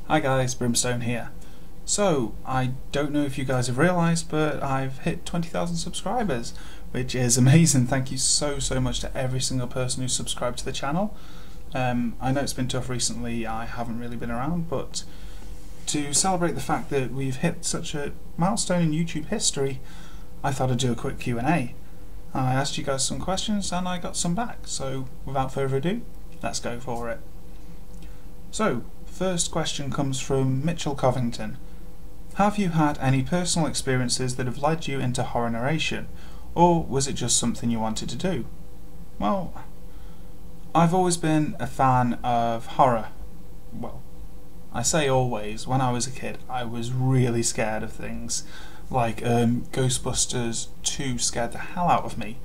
Hi guys, Brimstone here. So, I don't know if you guys have realised, but I've hit 20,000 subscribers, which is amazing. Thank you so much to every single person who's subscribed to the channel. I know it's been tough recently, I haven't really been around, but to celebrate the fact that we've hit such a milestone in YouTube history, I thought I'd do a quick Q&A. I asked you guys some questions and I got some back, so without further ado, let's go for it. So, first question comes from Mitchell Covington. Have you had any personal experiences that have led you into horror narration, or was it just something you wanted to do? Well, I've always been a fan of horror. Well, I say always. When I was a kid, I was really scared of things. Like Ghostbusters 2 scared the hell out of me.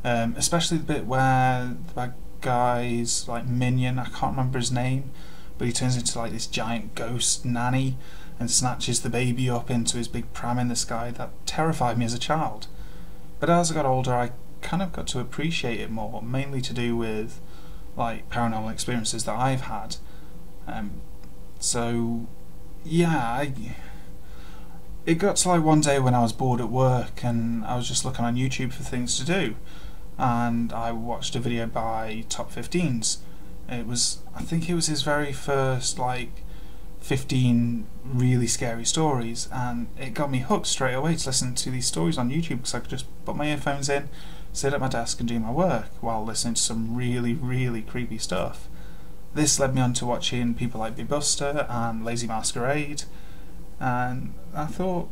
Especially the bit where the bad guy's like minion, I can't remember his name, but he turns into like this giant ghost nanny and snatches the baby up into his big pram in the sky. That terrified me as a child. But as I got older, I kind of got to appreciate it more, mainly to do with like paranormal experiences that I've had. So yeah, it got to like one day when I was bored at work and I was just looking on YouTube for things to do, and I watched a video by Top 15s. I think it was his very first like 15 really scary stories, and it got me hooked straight away to listen to these stories on YouTube, because I could just put my earphones in, sit at my desk and do my work while listening to some really creepy stuff. This led me on to watching people like Big Buster and Lazy Masquerade, and I thought,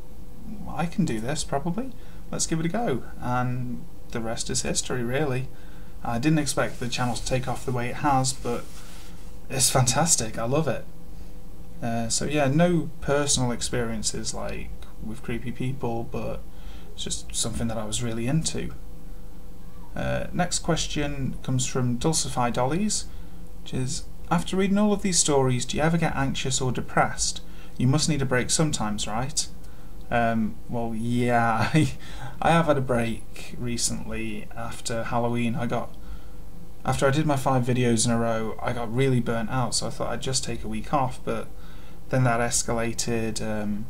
I can do this probably, let's give it a go, and the rest is history really. I didn't expect the channel to take off the way it has, but it's fantastic, I love it. So yeah, no personal experiences like with creepy people, but it's just something that I was really into. Next question comes from Dulcify Dollies, which is, after reading all of these stories, do you ever get anxious or depressed? You must need a break sometimes, right? Well, yeah, I have had a break recently after Halloween. After I did my 5 videos in a row, I got really burnt out, so I thought I'd just take a week off, but then that escalated. The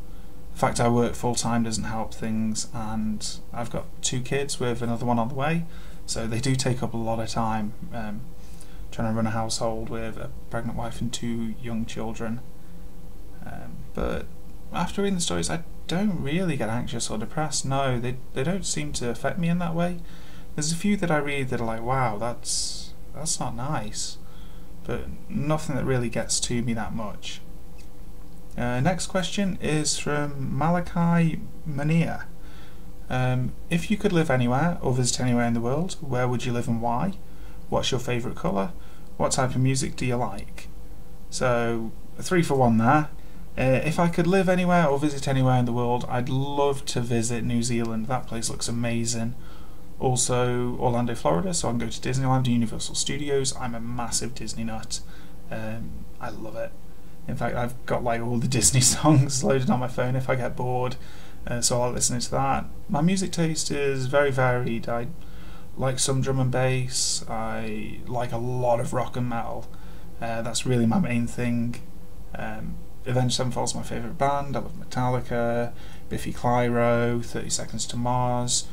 fact I work full-time doesn't help things, and I've got 2 kids with another one on the way, so they do take up a lot of time, trying to run a household with a pregnant wife and 2 young children. But after reading the stories, I don't really get anxious or depressed. No, they don't seem to affect me in that way. There's a few that I read that are like, wow, that's not nice, but nothing that really gets to me that much. Next question is from Malachi Mania. If you could live anywhere or visit anywhere in the world, where would you live and why? What's your favourite colour? What type of music do you like? So, a 3 for 1 there. If I could live anywhere or visit anywhere in the world, I'd love to visit New Zealand. That place looks amazing. Also Orlando, Florida, so I can go to Disneyland and Universal Studios. I'm a massive Disney nut. I love it. In fact, I've got like all the Disney songs loaded on my phone if I get bored, so I'll listen to that. My music taste is very varied. I like some drum and bass. I like a lot of rock and metal. That's really my main thing. Avenged Sevenfold is my favourite band. I love Metallica, Biffy Clyro, 30 Seconds to Mars,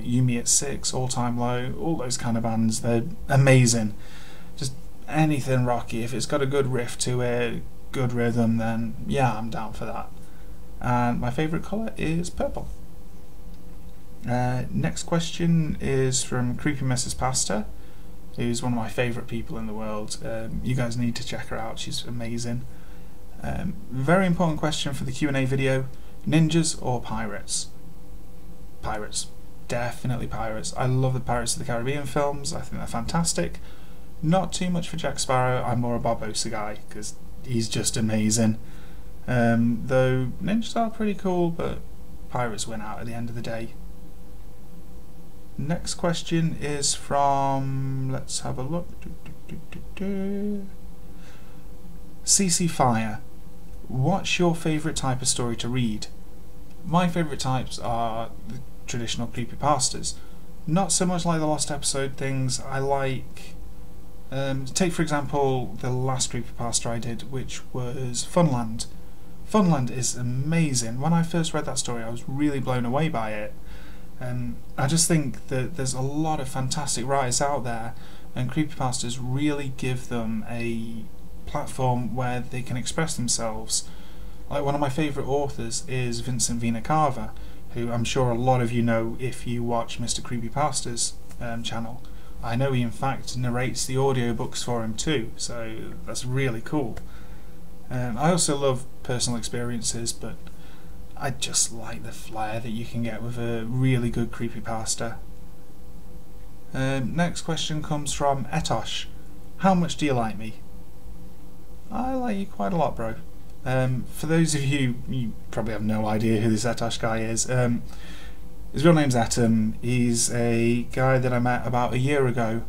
You Me at 6, All Time Low, all those kind of bands. They're amazing. Just anything rocky. If it's got a good riff to it, good rhythm, then yeah, I'm down for that. And my favourite colour is purple. Next question is from Creepy Mrs. Pasta, who's one of my favourite people in the world. You guys need to check her out, she's amazing. Very important question for the Q&A video: ninjas or pirates? Pirates. Definitely pirates. I love the Pirates of the Caribbean films, I think they're fantastic. Not too much for Jack Sparrow, I'm more a Barbossa guy, because he's just amazing. Though ninjas are pretty cool, but pirates win out at the end of the day. Next question is from, let's have a look, CC Fire. What's your favourite type of story to read? My favourite types are the traditional creepypastas. Not so much like the Lost Episode things. I like Take for example the last creepypasta I did, which was Funland. Funland is amazing. When I first read that story I was really blown away by it. I just think that there's a lot of fantastic writers out there, and creepypastas really give them a platform where they can express themselves. Like, one of my favourite authors is Vincent Vina Carver, who I'm sure a lot of you know if you watch Mr. Creepypasta's channel. I know he in fact narrates the audiobooks for him too, so that's really cool. I also love personal experiences, but I just like the flair that you can get with a really good creepypasta. Next question comes from Etosh. How much do you like me? I like you quite a lot, bro. For those of you probably have no idea who this Etosh guy is. His real name's Atom. He's a guy that I met about a year ago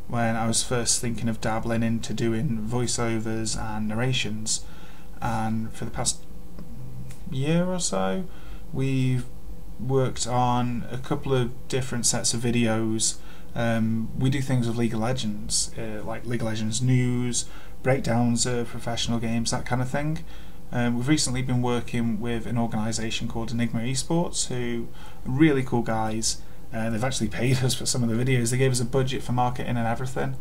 when I was first thinking of dabbling into doing voiceovers and narrations, and for the past year or so we've worked on a couple of different sets of videos. We do things with League of Legends, like League of Legends news, breakdowns of professional games, that kind of thing. We've recently been working with an organisation called Enigma Esports, who are really cool guys. They've actually paid us for some of the videos. They gave us a budget for marketing and everything,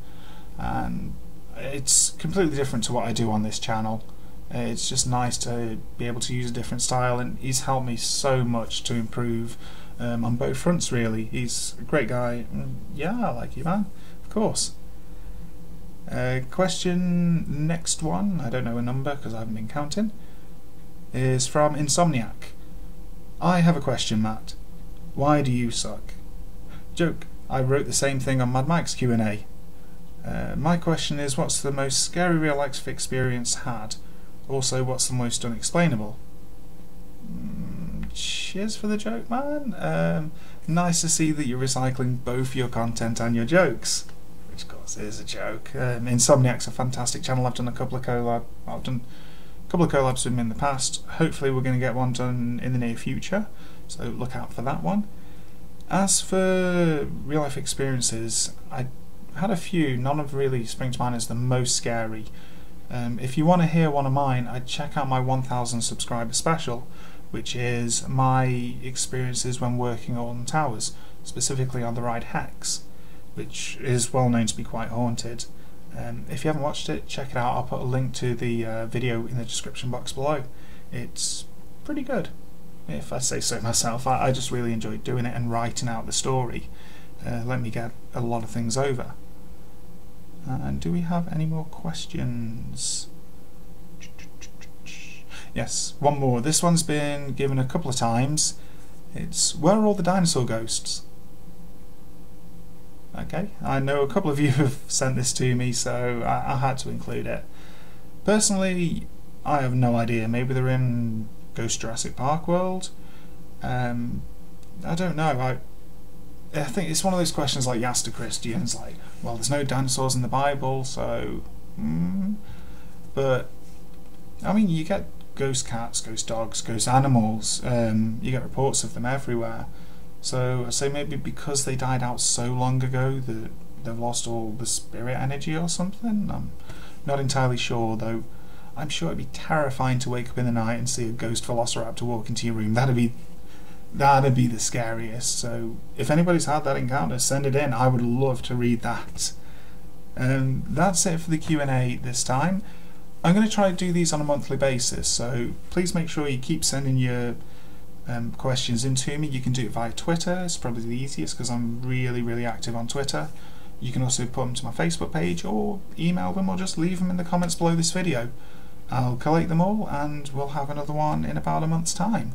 and it's completely different to what I do on this channel. It's just nice to be able to use a different style, and he's helped me so much to improve on both fronts, really. He's a great guy. Yeah, I like you, man, of course. Question next one, I don't know a number because I haven't been counting, is from Insomniac. I have a question, Matt. Why do you suck? Joke, I wrote the same thing on Mad Mike's Q&A. My question is, what's the most scary real life experience had? Also, what's the most unexplainable? Cheers for the joke, man. Nice to see that you're recycling both your content and your jokes. Which of course is a joke. Insomniac's a fantastic channel. I've done a couple of collabs with him in the past. Hopefully we're going to get one done in the near future, so look out for that one. As for real life experiences, I had a few. None of really spring to mind as the most scary. If you want to hear one of mine, I'd check out my 1000 subscriber special, which is my experiences when working on towers, specifically on the ride Hex, which is well known to be quite haunted. If you haven't watched it, check it out. I'll put a link to the video in the description box below. It's pretty good, if I say so myself. I just really enjoyed doing it and writing out the story. Let me get a lot of things over. And do we have any more questions? Yes, one more. This one's been given a couple of times. It's, where are all the dinosaur ghosts? Okay, I know a couple of you have sent this to me, so I had to include it. Personally, I have no idea. Maybe they're in Ghost Jurassic Park world? I don't know. I think it's one of those questions like you asked to Christians, like, well, there's no dinosaurs in the Bible, so... But, I mean, you get ghost cats, ghost dogs, ghost animals, you get reports of them everywhere. So I say maybe because they died out so long ago that they've lost all the spirit energy or something. I'm not entirely sure, though. I'm sure it'd be terrifying to wake up in the night and see a ghost velociraptor walk into your room. That'd be the scariest. So if anybody's had that encounter, send it in. I would love to read that. That's it for the Q&A this time. I'm going to try to do these on a monthly basis, so please make sure you keep sending your questions in to me. You can do it via Twitter. It's probably the easiest because I'm really active on Twitter. You can also put them to my Facebook page, or email them, or just leave them in the comments below this video. I'll collate them all and we'll have another one in about a month's time.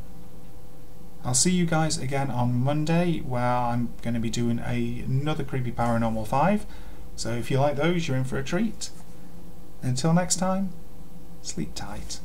I'll see you guys again on Monday, where I'm going to be doing another Creepy Paranormal 5, so if you like those, you're in for a treat. Until next time, sleep tight.